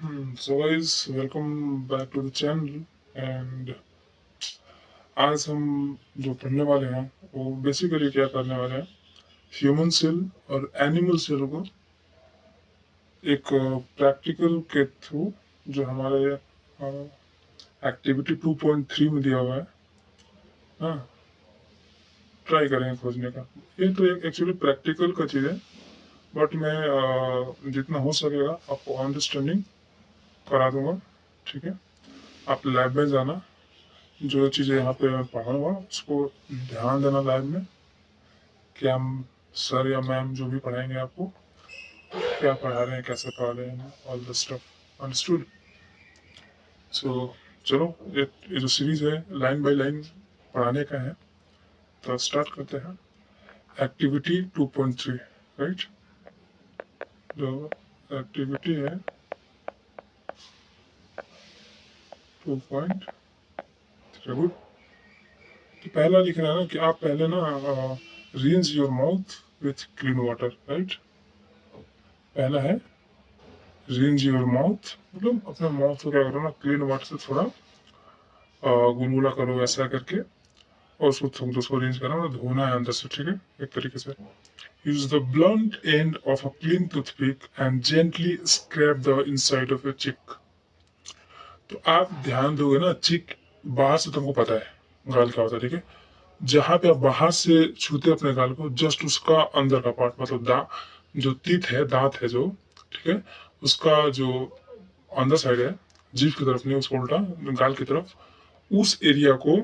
So guys, welcome back to the channel and आज हम जो पढ़ने वाले हैं वो बेसिकली क्या करने वाले हैं, ह्यूमन सेल और एनिमल सेल को एक प्रैक्टिकल के थ्रू जो हमारे एक्टिविटी 2.3 में दिया हुआ है, हाँ, ट्राई करेंगे खोजने का। ये तो एक एक्चुअली प्रैक्टिकल का चीज़ है, बट मैं जितना हो सकेगा आपको अंडरस्टैंडिंग करा दूंगा। ठीक है, आप लैब में जाना, जो चीज़ें यहाँ पे मैं पढ़ाऊँगा उसको ध्यान देना लाइव में, कि हम सर या मैम जो भी पढ़ाएंगे आपको क्या पढ़ा रहे हैं, कैसे पढ़ा रहे हैं, ऑल द स्टफ अंडरस्टूड। सो चलो, ये जो सीरीज है लाइन बाय लाइन पढ़ाने का है, तो स्टार्ट करते हैं। Activity 2.3, right. जो एक्टिविटी है 2.3, गुड। तो पहला लिख रहा है ना कि आप पहले ना rinse your mouth with clean water, right. पहला है रिंस योर माउथ, मतलब अपने माउथ को क्या करो ना, क्लीन वाटर से थोड़ा गुनगुना करो ऐसा करके, और उसको रिंस करना, मतलब धोना है अंदर से, ठीक है, एक तरीके से। Use the blunt end of a clean toothpick and gently scrap the inside of your चिक। तो आप ध्यान दोगे ना, चिक बाहर से तुमको पता है गाल क्या होता है, ठीक है। जहां पे आप बाहर से छूते अपने गाल को, जस्ट उसका अंदर का पार्ट, मतलब जो तीत है, दांत है जो, ठीक है, उसका जो अंदर साइड है, जीभ की तरफ नहीं, उसको उल्टा गाल की तरफ, उस एरिया को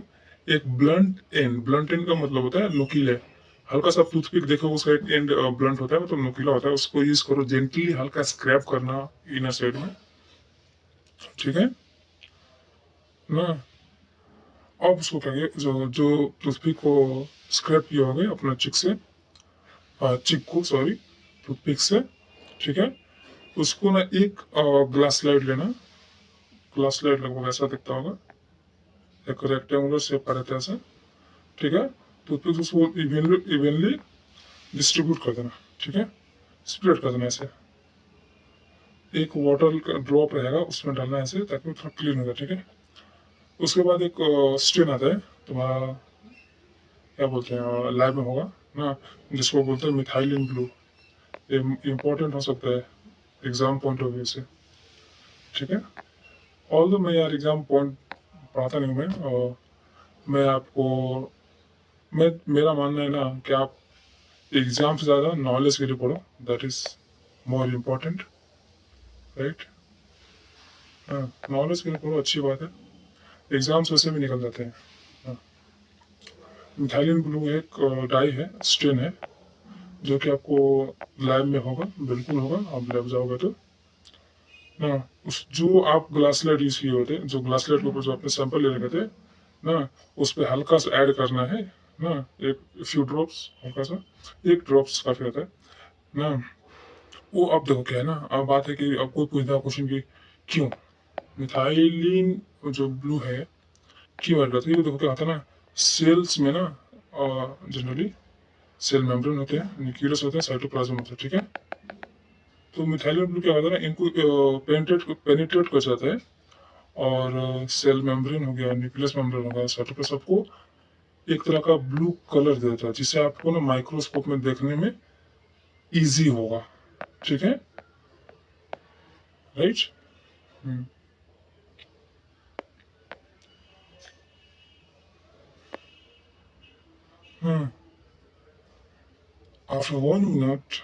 एक ब्लंट एंड का मतलब होता है नुकीले, हल्का सा टूथपिक देखो, उसका एक एंड ब्लंट होता है, मतलब नुकीला होता है, उसको यूज करो, जेंटली हल्का स्क्रैप करना इनर साइड में, ठीक है ना। अब उसको क्या जो जो टूथपिक को स्क्रैप किया होगा अपना चिक से, चिक को सॉरी, टूथपिक से, ठीक है, उसको ना एक ग्लास लाइट लेना। ग्लास लाइट लगभग ऐसा दिखता होगा, एक रेक्टेंगुलर शेप का रहता है ऐसा, ठीक है। टूथपिक उसको इवनली डिस्ट्रीब्यूट कर देना, ठीक है, स्प्रेड कर देना ऐसे। एक वाटर का ड्रॉप रहेगा उसमें डालना ऐसे, ताकि वो थोड़ा क्लीन हो जाए, ठीक है। उसके बाद एक स्टेन आता है तुम्हारा, क्या बोलते हैं, लैब में होगा ना, जिसको बोलते हैं मिथाइलिन ब्लू। ये इम्पोर्टेंट हो सकता है एग्जाम पॉइंट ऑफ व्यू से, ठीक है। ऑल दो मैं यार एग्जाम पॉइंट पढ़ाता नहीं हूँ मैं, और मैं आपको, मैं मेरा मानना है ना कि आप एग्जाम से ज़्यादा नॉलेज के लिए पढ़ो, that is more important, right. हाँ, नॉलेज के लिए पढ़ो, अच्छी बात है, एग्जाम्स वैसे भी निकल जाते हैं। हाँ, मिथाइलिन ब्लू एक डाई है, स्टेन है, जो कि आपको लैब में होगा, बिल्कुल होगा, आप लैब जाओगे तो ना। उस जो आप ग्लास लाइट यूज किए होते, जो ग्लास लाइट के ऊपर जो आपने सैंपल ले रखे थे ना, उस पर हल्का सा ऐड करना है ना, एक फ्यू ड्रॉप्स, हल्का सा, एक ड्रॉप्स काफी होता है ना। वो अब देखो क्या है ना, अब बात है कि अब कोई पूछता क्वेश्चन की क्यों मिथाइलिन जो ब्लू है क्यों ऐड करते हैं, ये देखो क्या होता है ना, सेल्स में ना जनरली सेल मेम्ब्रेन होते हैं, न्यूक्लियस होते हैं, साइटोप्लाज्म होता है, ठीक है। तो मिथाइलिन ब्लू क्या होता है ना, इनको पेनिट्रेट कर जाता है, और सेल मेम्ब्रेन हो गया, न्यूक्लियस मेम्ब्रेन हो गया, साइटोप्लाज्म, सबको एक तरह का ब्लू कलर देता है, जिससे आपको ना माइक्रोस्कोप में देखने में इजी होगा, ठीक है, right. After 1 minute,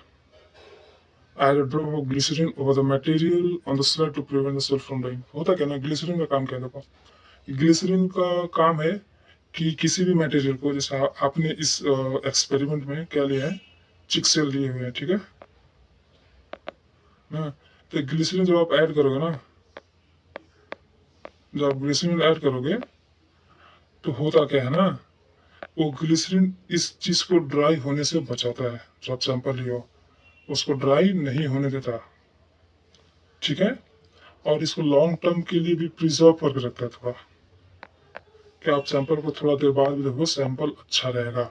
add a drop of glycerin over the material on the slide to prevent the cell from dying. होता क्या ना, ग्लिसरीन का काम क्या है, देखो, ग्लिसरीन का काम है कि किसी भी मटेरियल को, जैसे आपने इस एक्सपेरिमेंट में क्या लिया है, चिक सेल लिए हुए हैं, ठीक है ना। तो ग्लिसरीन जब आप ऐड करोगे ना, जब आप ग्लिसरीन ऐड करोगे तो होता क्या है ना, वो ग्लिसरीन इस चीज को ड्राई होने से बचाता है, जो आप सैंपल लियो उसको ड्राई नहीं होने देता, ठीक है। और इसको लॉन्ग टर्म के लिए भी प्रिजर्व करके रखता है थोड़ा, कि आप सैंपल को थोड़ा देर बाद भी देखो, सैंपल अच्छा रहेगा,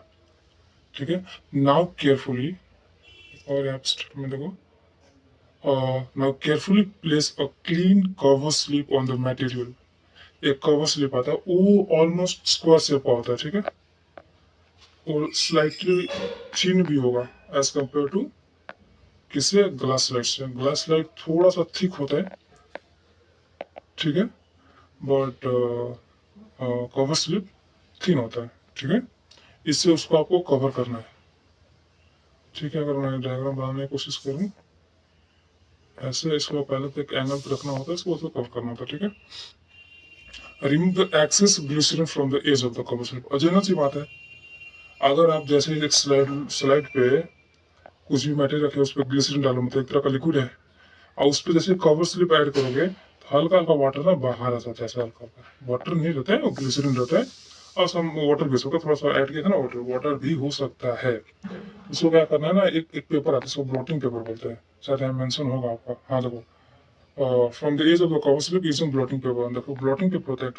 ठीक है। नाउ केयरफुली, और आप स्टेप में देखो, now carefully place a clean cover slip on the material. एक कवर स्लिप आता है, वो ऑलमोस्ट स्क्वायर शेप का होता है, ठीक है, और स्लाइटली थिन भी होगा एज कंपेयर टू किससे, ग्लास लाइट से। ग्लास लाइट थोड़ा सा थिक होता है, ठीक है, बट कवर स्लिप थिन होता है, ठीक है। इससे उसको आपको कवर करना है, ठीक है। अगर मैं डायग्राम बनाने की कोशिश करूँ ऐसे, इसको पहले तो एक एंगल पे रखना होता है, इसको उसको कवर करना होता है, ठीक है। Remove the excess glycerine from the edge of the cover slip. अजीब सी बात है, अगर आप जैसे एक स्लाइड स्लाइड पे कुछ भी मटेरियल रखे उस पर ग्लिसरीन डालो, मतलब एक तरह का लिक्विड है, और उस पर जैसे कवर स्लिप ऐड करोगे तो हल्का हल्का वाटर ना बाहर आ जाता है, ऐसा हल्का हल्का वाटर नहीं रहता है, वो ग्लिसरीन रहता है। और सम वाटर भी होगा, थोड़ा सा ऐड किया था ना, वाटर वाटर भी हो सकता है। इसको क्या करना है ना, एक पेपर आता है, इसको ब्लॉटिंग पेपर बोलते हैं, शायद यहाँ मेंशन होगा आपका। हाँ देखो, from the edge of the cover slip using blotting paper. देखो ब्लॉटिंग पेपर होता है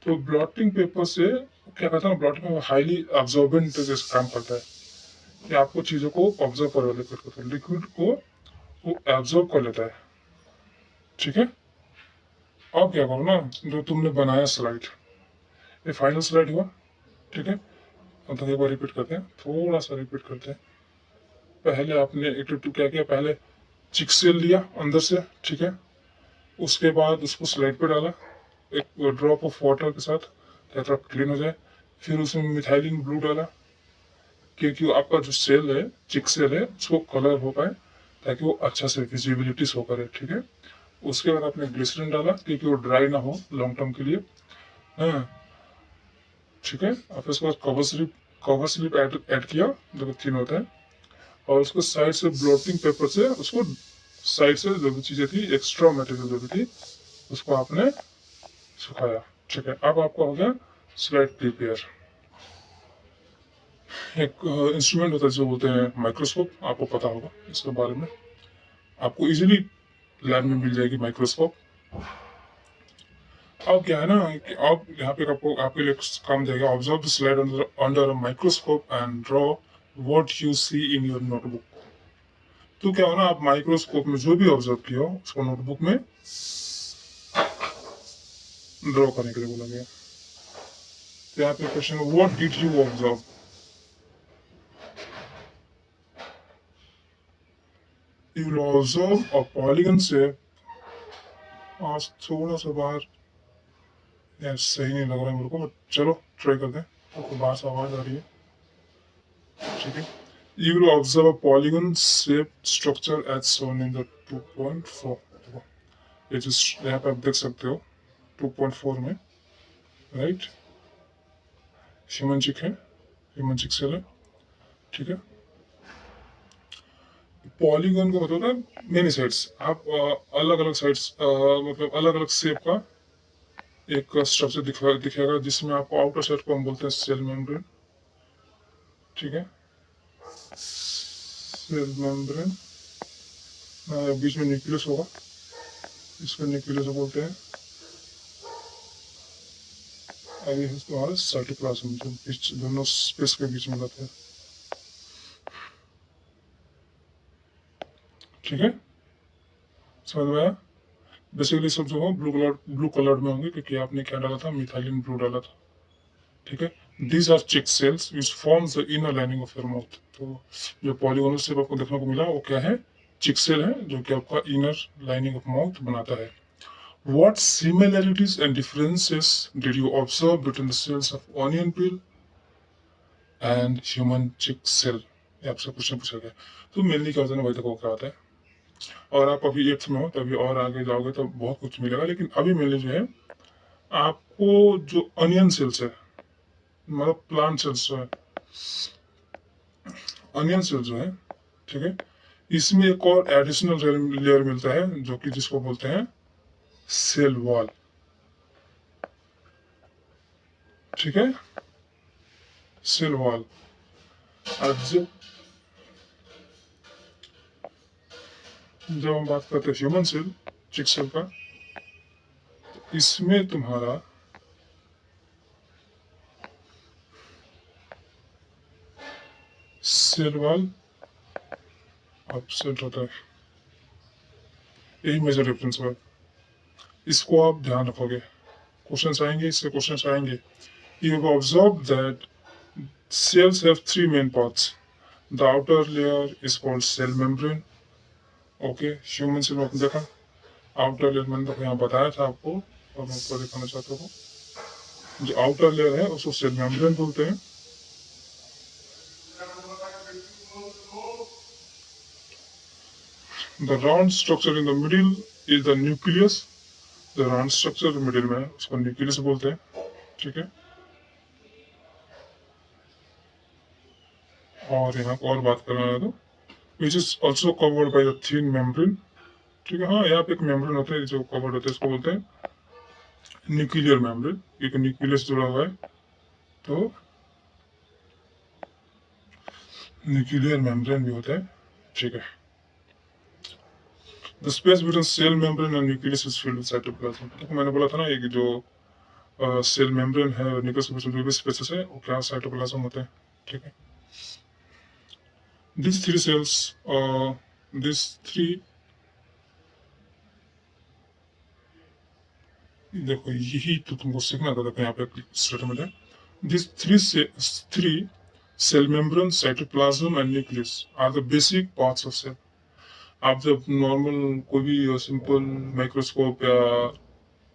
तो ब्लॉटिंग पेपर से क्या करता है ना, ब्लॉटिंग पेपर हाईली अब्जॉर्बेंट जैसे काम करता है कि आपको चीजों को ऑब्जर्व करो, लिक्विड को वो एब्जॉर्ब कर लेता है, ठीक है। अब क्या करो ना, जो तुमने बनाया स्लाइड, ये फाइनल स्लाइड हुआ, ठीक है। मतलब एक बार रिपीट करते हैं, थोड़ा सा रिपीट करते हैं। पहले आपने एक टू क्या किया, पहले चिक्सेल लिया अंदर से, ठीक है। उसके बाद उसको स्लाइड पे डाला एक ड्रॉप ऑफ वाटर के साथ ताकि क्लीन हो जाए। फिर उसमें मिथाइलिन ब्लू डाला क्योंकि आपका जो सेल है, चिक सेल है, उसको कलर हो पाए, ताकि वो अच्छा से विजिबिलिटी शो करे, ठीक है। उसके बाद आपने ग्लिसरीन डाला क्योंकि वो ड्राई ना हो लॉन्ग टर्म के लिए, हाँ, ठीक है। आप इसके बाद कवर स्लिप ऐड किया जो थिन होता है, और उसको साइड से ब्लॉटिंग पेपर से उसको साइड से जो भी चीजें थी, एक्स्ट्रा मटेरियल जो भी थी, उसको आपने सुखाया, ठीक है। अब आपका हो गया स्लाइड प्रिपेयर। एक इंस्ट्रूमेंट होता है जो बोलते हैं माइक्रोस्कोप, आपको पता होगा इसके बारे में, आपको इजीली लैब में मिल जाएगी माइक्रोस्कोप। अब क्या है ना कि अब यहाँ पे आपको आपके लिए काम देगा, observe the slide under a microscope and draw what you see in your notebook. तो क्या हो ना, आप माइक्रोस्कोप में जो भी ऑब्जर्व किया हो उसको नोटबुक में ड्रॉ करने के लिए बोला गया। तो यहाँ पे question, what did you observe. You will observe a polygon shape. आज थोड़ा सा बाहर यार सही नहीं लग रहा है मेरे को, बट चलो ट्राई करते हैं। आपको बाहर से आवाज आ रही है, ठीक है। You will observe a polygon shaped structure as shown in the 2.4। ये जो यहाँ पे आप देख सकते हो 2.4 में, राइट, ह्यूमन चिक है, ह्यूमन चिक सेल है, ठीक है। पॉलीगन को मतलब है मेनी साइड्स, आप अलग अलग साइड्स, मतलब अलग अलग शेप का एक स्ट्रक्चर दिखेगा, जिसमें आपको आउटर साइड को हम बोलते हैं सेल मेम्ब्रेन, ठीक है। सेल मेम्ब्रेन, बीच में न्यूक्लियस होगा, इसको न्यूक्लियस बोलते हैं। आगे है तुम्हारा साइटोप्लाज्म, जो दोनों स्पेस के बीच में रहते हैं, ठीक है। समझ में आया। बेसिकली सब जो हो ब्लू कलर में होंगे क्योंकि आपने क्या डाला था, मिथाइलिन ब्लू डाला था, ठीक है। दीज आर चिक cells which forms the inner lining of your mouth. तो जो पॉलीगोनल शेप आपको देखने को मिला वो क्या है, चिक सेल है, जो कि आपका इनर लाइनिंग ऑफ माउथ बनाता है। What similarities and differences did you observe between the cells of onion peel and human chick cell? ये आपसे क्वेश्चन पूछा गया। तो मेनली क्या होता है ना, वही तक क्या होता है। और आप अभी 8th में हो, तभी और आगे जाओगे तो बहुत कुछ मिलेगा, लेकिन अभी मेनली जो है आपको जो अनियन सेल्स है, मतलब प्लांट सेल्स जो है, अनियन सेल्स जो है, ठीक है, इसमें एक और एडिशनल लेयर मिलता है जो कि जिसको बोलते हैं सेल वॉल, ठीक है, सेल वॉल। अब जब हम बात करते हैं ह्यूमन सेल, चिक सेल का, इसमें तुम्हारा सेल वॉल अपसेट होता है, यही मेजर डिफरेंस है, इसको आप ध्यान रखोगे। क्वेश्चंस आएंगे, इससे क्वेश्चंस आएंगे। You have observed that cells have three main parts. The outer layer is called cell membrane. Okay, human cell में आपने देखा आउटर लेयर, मैंने तो यहाँ बताया था आपको और मैं आपको दिखाना चाहता हूँ। जो आउटर लेयर है उसको सेल मेम्ब्रेन बोलते हैं। The round structure in the middle is the nucleus. The round structure middle में है उसको न्यूक्लियस बोलते हैं, ठीक है। और यहाँ और बात करना है तो which is also covered by the thin membrane, ठीक है। हाँ, यहाँ पे एक मेम्ब्रेन होता है जो कवर्ड होता है, इसको बोलते हैं न्यूक्लियर मेम्ब्रेन, क्योंकि न्यूक्लियस जुड़ा हुआ है तो न्यूक्लियर मेम्ब्रेन भी होता है, ठीक है। The space between cell membrane and nucleus is filled with cytoplasm। तो मैंने बोला था ना, एक जो सेल मेम्ब्रेन है और न्यूक्लियस के बीच में जो भी स्पेसेस है वो क्या साइटोप्लाज्म होते हैं, ठीक है। These three cells, these three, देखो यही तो तुमको सीखना था, देखो यहाँ पे स्टेटमेंट है। These three cell membrane, cytoplasm and nucleus are the basic parts of cell। आप जब नॉर्मल कोई भी सिंपल माइक्रोस्कोप या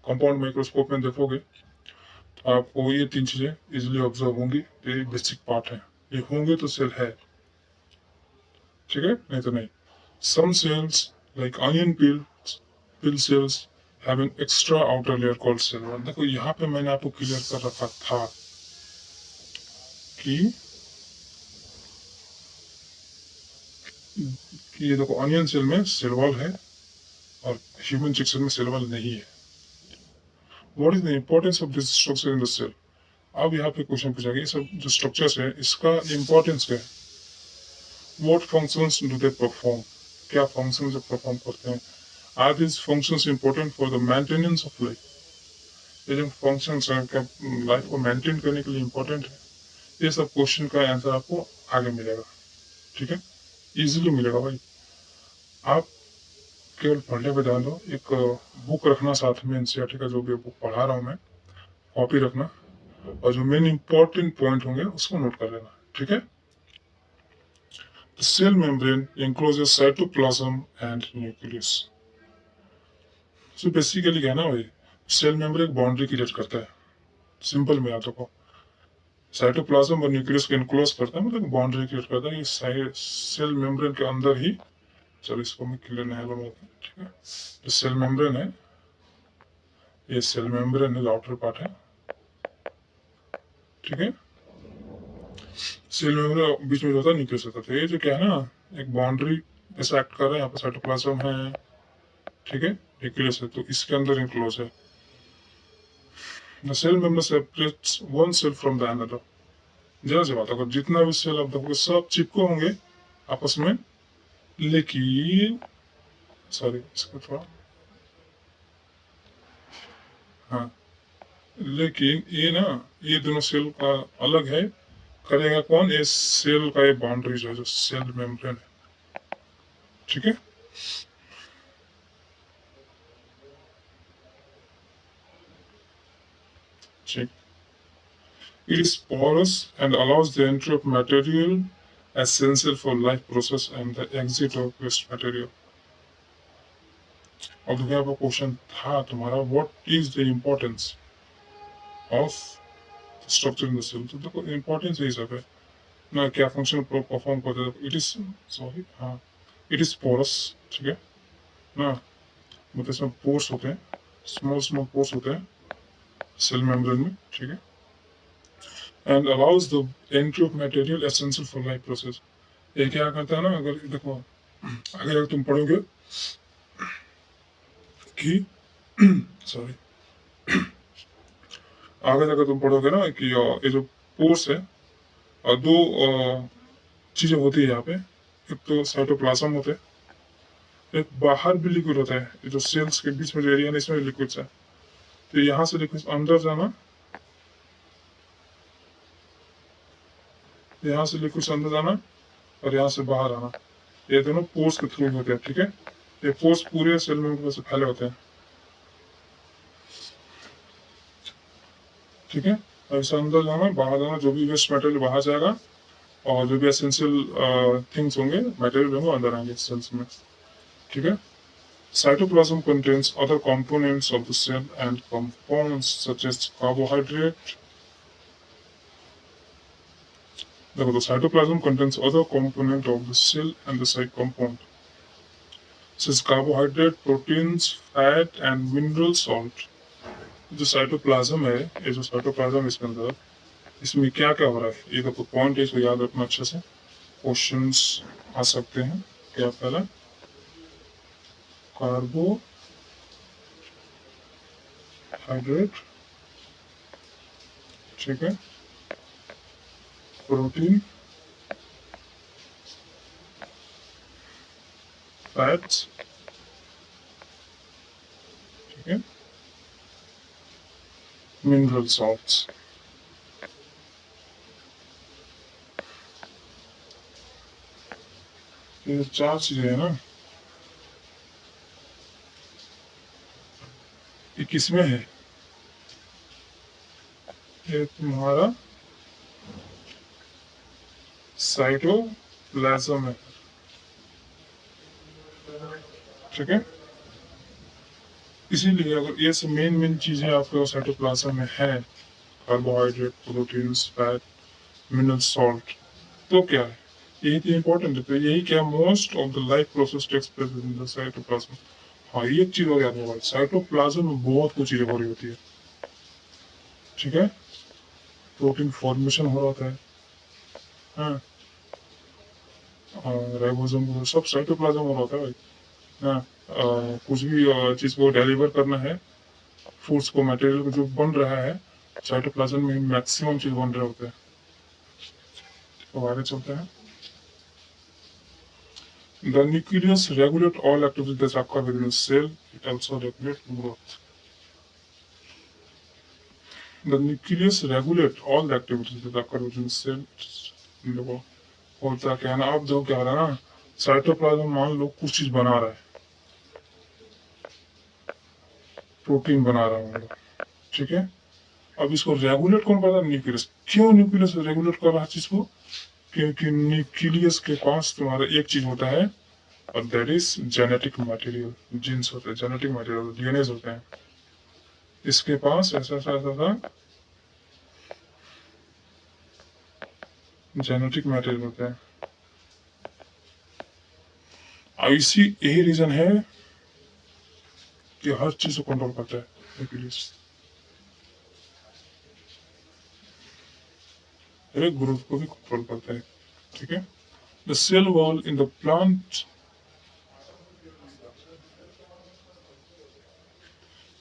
कंपाउंड माइक्रोस्कोप में देखोगे तो आपको ये तीन चीजें इजिली ऑब्जर्व होंगी, ये बेसिक पार्ट है, ये होंगे तो सेल है, ठीक है, नहीं तो नहीं। Some cells like onion peel cells have an extra outer layer called cell wall. देखो यहाँ पे मैंने आपको क्लियर कर रखा था कि ये देखो ऑनियन सेल में सेल वॉल है और ह्यूमन चिक सेल में सेल वॉल नहीं है। What is the importance of this structure in the cell. अब यहाँ पे क्वेश्चन पूछा गया, सब जो स्ट्रक्चर्स है इसका इंपॉर्टेंस क्या है। What functions do they perform, क्या फंक्शन जो परफॉर्म करते हैं। Are this functions important for the maintenance of life. ये जो फंक्शंस हैं क्या लाइफ को मेंटेन करने के लिए इंपॉर्टेंट है। ये सब क्वेश्चन का आंसर आपको आगे मिलेगा, ठीक है, इजीली मिलेगा भाई। आप केवल पढ़ने पे ध्यान दो, एक बुक रखना साथ में, एनसीईआरटी का जो भी बुक पढ़ा रहा हूँ मैं, कॉपी रखना और जो मेन इंपॉर्टेंट पॉइंट होंगे उसको नोट कर लेना, ठीक है। The cell membrane encloses cytoplasm and nucleus। So basically क्या है ना भाई, सेल मेम्ब्रेन एक बाउंड्री क्रिएट करता है, सिंपल में याद रखो। साइटोप्लाज्म और न्यूक्लियस को इनक्लोज करता है, मतलब बाउंड्री क्रिएट करता है, ये सेल मेम्ब्रेन के अंदर ही। चलो इसको मैं क्लियर नहीं बनाता, ठीक है। जो सेल मेम्ब्रेन है, ये सेल मेम्ब्रेन है, आउटर पार्ट है, ठीक है। सेल मेम्ब्रेन बीच में जो होता है न्यूक्लियस होता है, तो ये जो क्या है ना, एक बाउंड्री ऐसा एक्ट कर रहा है। यहाँ पर साइटोप्लाज्म है, ठीक है, न्यूक्लियस है, तो इसके अंदर इनक्लोज है। The cell membrane separates one cell from the another। जरा सी बात, अगर जितना भी सेल आप देखोगे सब चिपको होंगे आपस में, लेकिन सॉरी इसको थोड़ा, हाँ, लेकिन ये ना, ये दोनों सेल का अलग है करेगा कौन, ये सेल का ये बाउंड्री जो है, जो सेल मेम्ब्रेन है, ठीक है। ठीक, it is porous and allows the entry of material essential for life process and the exit of waste material। अब देखिए आपका क्वेश्चन था तुम्हारा, what is the importance of structure in the cell. तो देखो इम्पोर्टेंस यही सब है ना, क्या फंक्शन परफॉर्म करता है। इट इज, सॉरी, हाँ, इट इज पोरस, ठीक है ना, मतलब इसमें पोर्स होते हैं, स्मॉल स्मॉल पोर्स होते हैं सेल मेम्ब्रेन में, ठीक है। And allows the entry of material essential for life process. ये क्या करता है ना, अगर देखो अगर तुम पढ़ोगे कि सॉरी, आगे जाकर तुम पढ़ोगे ना कि ये जो पोर्स है, दो चीजें होती है यहाँ पे। एक तो साइटोप्लाज्म होते हैं, एक बाहर भी लिक्विड होता है, ये जो सेल्स के बीच में जो एरिया है इसमें लिक्विड है। तो यहाँ से लिक्विड अंदर जाना, यहाँ से लिक्विड अंदर जाना और यहाँ से बाहर आना, ये दोनों पोर्स के थ्रू होते हैं, ठीक है। ये पोर्स पूरे सेल में से फैले होते हैं, ठीक है। और इसे अंदर जाना बाहर जाना, जो भी वेस्ट मटेरियल बाहर जाएगा और जो भी एसेंशियल थिंग्स होंगे, मटेरियल होंगे, अंदर आएंगे सेल्स में, ठीक है। Cytoplasm contains other components of the cell and compounds such as carbohydrate. The cytoplasm contains other component of the cell and the side compound such as carbohydrate, proteins, fat and mineral salt. जो cytoplasm है, ये जो cytoplasm इसके अंदर, इसमें क्या क्या हो रहा है, ये तो पॉइंट है, इसको याद रखना अच्छे से, क्वेश्चंस आ सकते हैं। क्या पहला, कार्बोहाइड्रेट, ठीक है, प्रोटीन, फैट्स, ठीक है, मिनरल सॉल्ट्स। ये चार चीजें है ना, ये किसमें है, ये तुम्हारा साइटोप्लाज्म है, ठीक है। इसीलिए अगर ये सब मेन चीजें आपके साइटोप्लाज्म में है, carbohydrate, proteins, fat, mineral salt, तो क्या है, यही तो इम्पोर्टेंट है। तो यही क्या, most of the life process takes place in the cytoplasm. हाँ, ये एक चीज और याद रखना, साइटोप्लाज्म में बहुत कुछ चीजें हो रही होती है, ठीक है। प्रोटीन फॉर्मेशन हो रहा होता है, हाँ, राइबोसोम, सब साइटोप्लाज्म हो रहा होता है भाई, हाँ। कुछ भी चीज को डिलीवर करना है, फूड्स को, मटेरियल को जो बन रहा है, साइटोप्लाज्म में मैक्सिमम चीज बन रहे होते हैं। तो आगे चलते हैं। The nucleus regulates all activities that occur within a cell. It also regulates growth. The nucleus regulates all the activities that occur within a cell. देखो होता क्या है ना, अब जो क्या हो रहा है ना, साइटोप्लाज्म मान लो कुछ चीज बना रहा है, प्रोटीन बना रहा है मान लो, ठीक है। अब इसको रेगुलेट कौन करता है, न्यूक्लियस। क्यों न्यूक्लियस रेगुलेट कर रहा है चीज को, क्योंकि न्यूक्लियस के पास तुम्हारा एक चीज होता है, और that is genetic material, genes होते हैं, जेनेटिक मटेरियल, डीएनए होते हैं। इसके पास ऐसा ऐसा ऐसा जेनेटिक मटेरियल होते हैं। इसी यही रीजन है कि हर चीज को कंट्रोल करता है न्यूक्लियस, हर एक ग्रोथ को भी कंट्रोल करता है, ठीक है। The cell wall in the plant,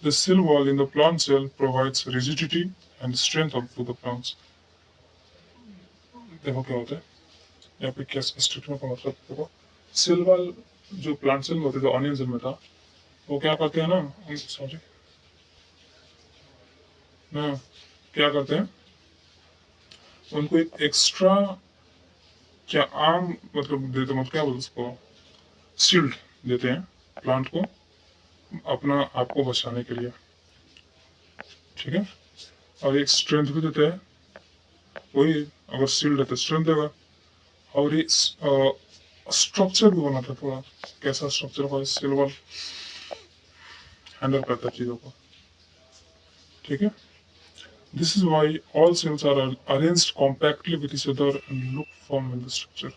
the cell wall in the plant cell provides rigidity and strength up to the plants. देखो क्या होता है यहाँ पे, क्या स्ट्रक्चर का मतलब देखो, सेल वॉल जो प्लांट सेल में होते थे, ऑनियन सेल में था, वो क्या करते हैं ना, सॉरी ना, क्या करते हैं, उनको एक एक्स्ट्रा, क्या आम मतलब देते, मतलब क्या बोलते उसको, शील्ड देते हैं प्लांट को, अपना आपको बचाने के लिए, ठीक है। और एक स्ट्रेंथ भी देते हैं, वही अगर शील्ड है तो स्ट्रेंथ देगा। और ये स्ट्रक्चर भी बनाता है थोड़ा, कैसा स्ट्रक्चर का सेल वॉल हैंडल करता है चीजों को, ठीक है। This is why all cells are arranged compactly with each other and look form in the structure.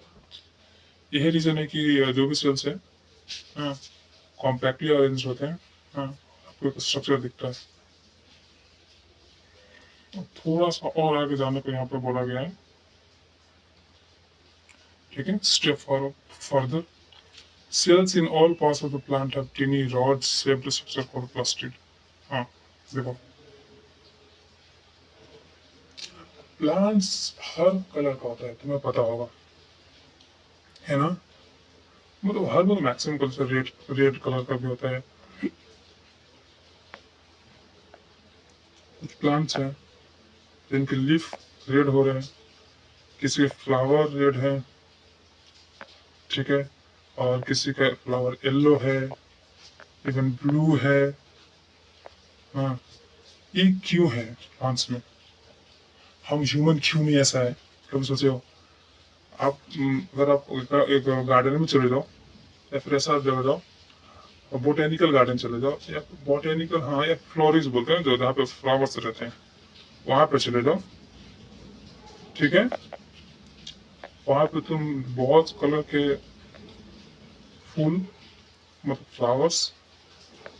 यही रीजन है कि जो भी सेल्स है, हाँ, कॉम्पैक्टली अरेंज होते हैं, हाँ, आपको एक स्ट्रक्चर दिखता है। थोड़ा सा और आगे जाने को यहाँ पे बोला गया है, ठीक है। Step further, cells in all parts of the plant have tiny rods shaped structure called plastid. हाँ, देखो प्लांट्स हर कलर का होता है, तुम्हें पता होगा, है ना, मतलब हर मतलब maximum colour, red red colour का भी होता है। कुछ प्लांट्स हैं जिनके लीफ रेड हो रहे हैं, किसी के फ्लावर रेड है, ठीक है, और किसी का फ्लावर येलो है, इवन ब्लू है। हाँ, ये क्यों है प्लांट्स में? हम ह्यूमन क्यों नहीं ऐसा है? कभी सोचे हो? आप अगर आप एक गार्डन में चले जाओ या फिर ऐसा जगह जाओ, बोटेनिकल गार्डन चले जाओ, या बोटेनिकल, हाँ, या फ्लोरिस बोलते हैं जो जहाँ पे फ्लावर्स रहते हैं, वहां पे चले जाओ। ठीक है, वहां पे तुम बहुत कलर के फूल, मतलब फ्लावर्स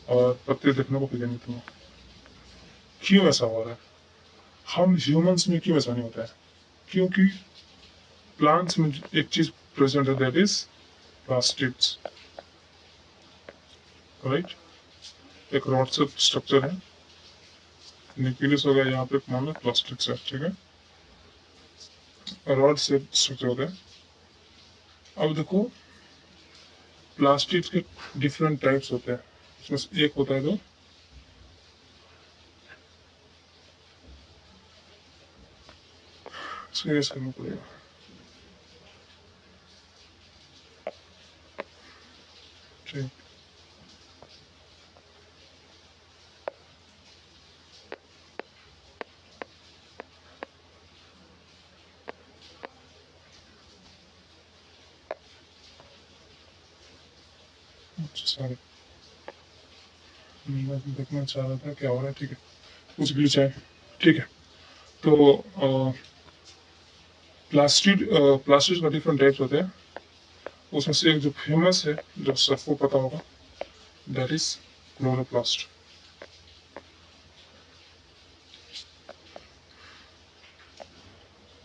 और पत्ते देखने को मिलेंगे तुम्हें। क्यों ऐसा हो रहा है? हम ह्यूमंस में क्यों ऐसा नहीं होता है? क्योंकि प्लांट्स में एक चीज प्रेजेंट है, दैट इज प्लास्टिक्स, राइट? एक रॉड से स्ट्रक्चर है, न्यूक्लियस हो गया, यहाँ पे मान लो प्लास्टिक्स है, ठीक है, रॉड से स्ट्रक्चर होता है। अब देखो, प्लास्टिक के डिफरेंट टाइप्स होते हैं। उसमें से एक होता है जो सीरियस करना पड़ेगा। ठीक, सॉरी, मैं देखना चाह रहा था क्या हो रहा है। ठीक है, कुछ ग्लिच है। ठीक है, तो प्लास्टिक प्लास्टिक का डिफरेंट टाइप्स होते हैं। उसमें से एक जो फेमस है, जो सबको पता होगा, दैट इज क्लोरोप्लास्ट।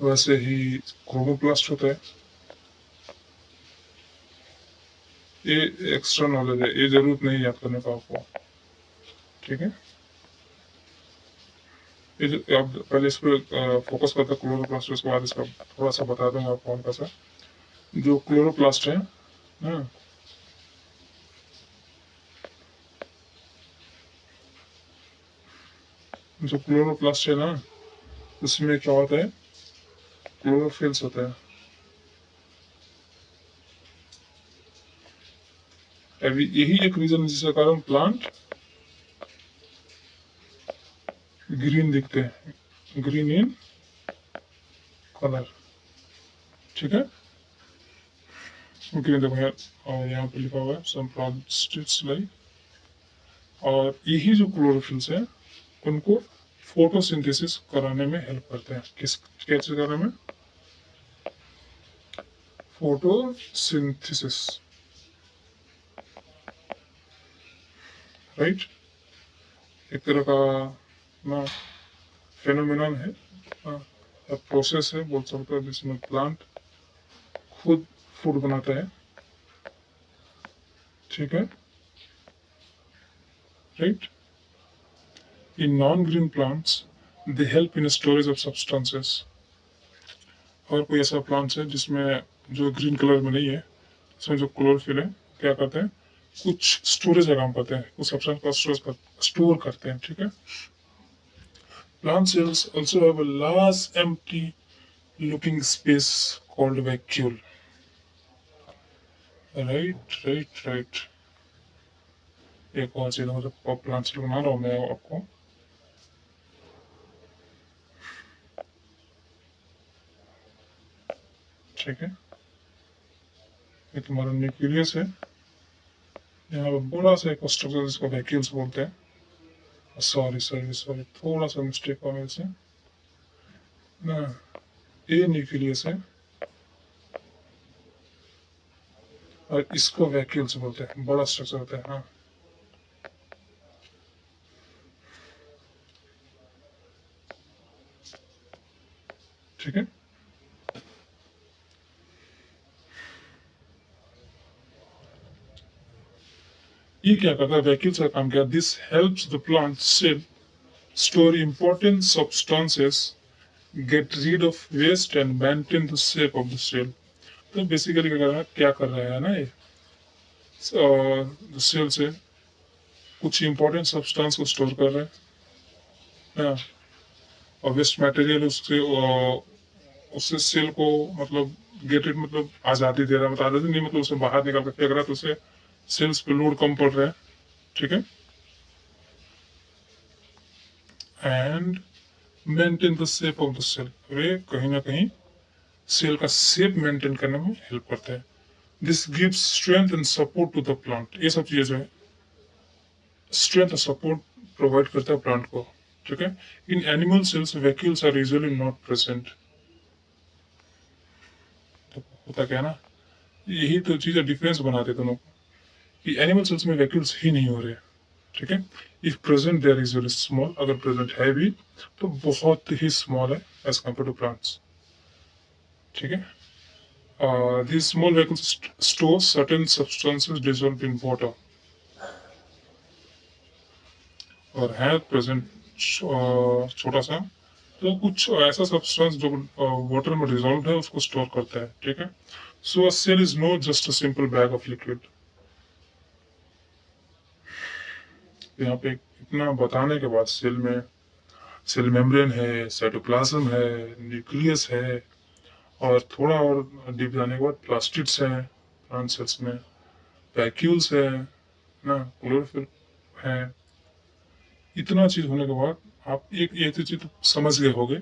वैसे ही क्लोरोप्लास्ट होता है। ये एक्स्ट्रा नॉलेज है, ये जरूरत नहीं याद करने का आपको। ठीक है, ये जो आप पहले इस पर फोकस करते हैं क्लोरोप्लास्ट, उसके बाद इसका थोड़ा सा बता दूंगा आपको हल्का सा। जो क्लोरोप्लास्ट है ना, जो क्लोरोप्लास्ट है ना, उसमें क्या होता है, क्लोरोफिल्स होता है। अभी यही एक रीजन है जिसके कारण प्लांट ग्रीन दिखते हैं, ग्रीन इन कलर। ठीक है, ग्रीन देखो यार, और यहाँ पे लिखा हुआ है सम प्लांट्स लाइक। और यही जो क्लोरोफिल्स है, उनको फोटोसिंथेसिस कराने में हेल्प करते हैं। किस क्या चीज कराने में? Photosynthesis, right? एक तरह का ना फेनोमेनन है, प्रोसेस है बोल सकते हो, जिसमें प्लांट खुद फूड बनाता है। ठीक है, right? In non green plants they help in storage of substances. और कोई ऐसा प्लांट्स है जिसमें जो ग्रीन कलर में नहीं है, उसमें जो क्लोरोफिल है, क्या करते हैं, कुछ स्टोरेज का काम करते हैं, कुछ सब्सटेंस को स्टोर करते हैं। ठीक है, plant cells also have a large empty looking space called vacuole, right? एक और चीज मतलब प्लांट सेल बना रहा हूँ मैं आपको। ठीक है, ये तुम्हारा न्यूक्लियस है, यहाँ पर बड़ा सा एक स्ट्रक्चर जिसको वैक्यूल्स बोलते हैं। सॉरी, थोड़ा सा मिस्टेक हुआ मेरे से ना, ये न्यूक्लियस है और इसको वैक्यूल्स बोलते हैं, बड़ा स्ट्रक्चर होता है। हाँ, ठीक है, ये क्या करता है, वैक्यूल्स का काम किया, this helps the plant cell store important substances, get rid of waste and maintain the shape of the cell। तो बेसिकली क्या कर रहा है ना ये, सेल से कुछ इंपॉर्टेंट सब्सटेंस को स्टोर कर रहा है, और वेस्ट मटेरियल उससे उससे सेल को मतलब गेट इट मतलब आज़ादी दे रहा है, मतलब आज़ादी नहीं, मतलब उसे बाहर निकाल कर फेंक रहा है, तो उसे सेल्स पे लोड कम पड़ रहा है, ठीक है। And maintain the shape of the cell, वे कहीं ना कहीं सेल का शेप मेंटेन करने में हेल्प करते हैं। This gives strength and support to the plant, ये सब चीजें जो है स्ट्रेंथ और सपोर्ट प्रोवाइड करता है प्लांट को, ठीक है। In animal cells vacuoles are usually not present, तो होता क्या है ना, यही तो चीजें डिफरेंस बनाते दोनों को, कि एनिमल सेल्स में वैक्यूल्स ही नहीं हो रहे, ठीक है। If present there is very small, अगर प्रेजेंट है भी तो बहुत ही स्मॉल है एज कम्पेयर टू प्लांट्स, ठीक है। These small vacuoles store certain substances dissolved in water, और है प्रेजेंट छोटा सा, तो कुछ ऐसा सब्सटेंस जो वाटर में डिजोल्व है उसको स्टोर करता है, ठीक है। So a cell is not just a simple bag of liquid. यहाँ पे इतना बताने के बाद सेल में सेल मेम्ब्रेन है, साइटोप्लाज्म है, न्यूक्लियस है, और थोड़ा और डीप जाने के बाद प्लास्टिड्स है प्लांट सेल्स में, वैक्यूल्स है ना, क्लोरोफिल है। इतना चीज होने के बाद आप एक तो चीज समझ गए होंगे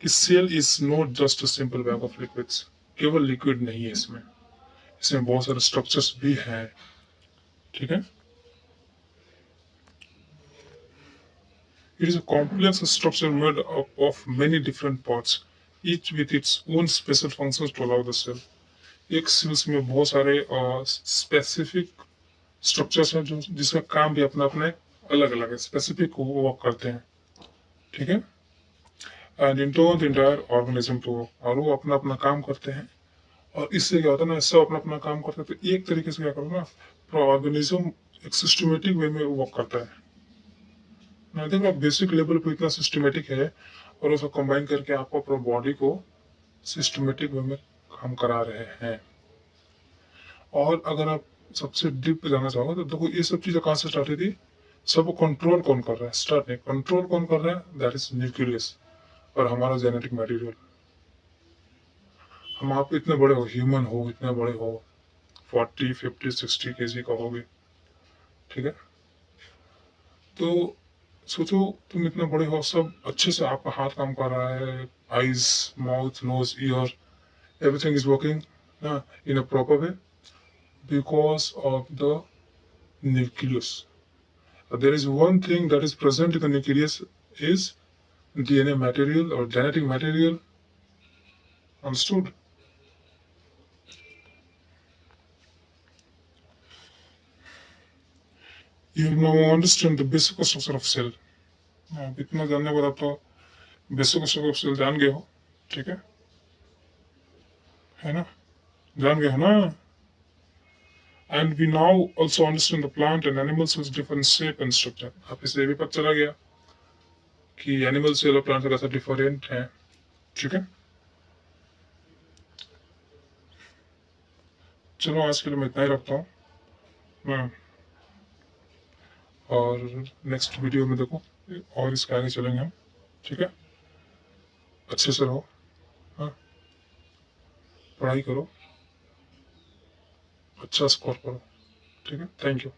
कि cell is not just a simple bag of liquids, केवल लिक्विड नहीं है इसमें, इसमें बहुत सारे स्ट्रक्चर्स भी हैं, ठीक है। It is a complex structure made of many different parts, each with its own special functions to allow the cell. एक सेल्स में बहुत सारे स्पेसिफिक स्ट्रक्चर्स हैं जो जिसका काम भी अपना अपना अलग अलग है, स्पेसिफिक वर्क करते हैं, ठीक है। And into the entire organism to, और वो अपना अपना काम करते हैं, और इससे क्या होता है ना, सब अपना अपना काम करते हैं, तो एक तरीके से क्या करो ना, पूरा ऑर्गेनिज्म एक सिस्टमेटिक वे में वर्क करता है। मैं देखो बेसिक लेवल पे इतना सिस्टमेटिक है, और उसको कंबाइन करके आपको अपना बॉडी को सिस्टमेटिक वे में काम करा रहे हैं। और अगर आप सबसे डीप पे जाना चाहोगे तो देखो ये सब चीजें कहाँ से स्टार्ट हुई थी, सबको कंट्रोल कौन कर रहा है, स्टार्ट नहीं, कंट्रोल कौन कर रहा है, दैट इज न्यूक्लियस और हमारा जेनेटिक मटेरियल। हम आप इतने बड़े हो, ह्यूमन हो, इतने बड़े हो, 40 50 60 केजी का होगे, ठीक है। तो सोचो तुम इतने बड़े हो, सब अच्छे से आपका हाथ काम कर रहा है, eyes, mouth, nose, ear, everything is working ना in a proper way because of the nucleus. There is one thing that is present in the nucleus is DNA material or genetic material. Understood? You now understand the basic structure of cell. इतना जानने के बाद आप तो basic structure of cell जान गए हो, ठीक है ना, जान गए हो ना। And we now also understand the plant and animal cells different shape and structure. आप इसे भी पता चला गया कि एनिमल सेल और प्लांट सेल कैसा डिफरेंट है, ठीक है। चलो आज के लिए मैं इतना ही रखता हूँ, मैं और नेक्स्ट वीडियो में देखो और इसके आगे चलेंगे हम, ठीक है। अच्छे से रहो, हाँ, पढ़ाई करो, अच्छा स्कोर करो, ठीक है। Thank you.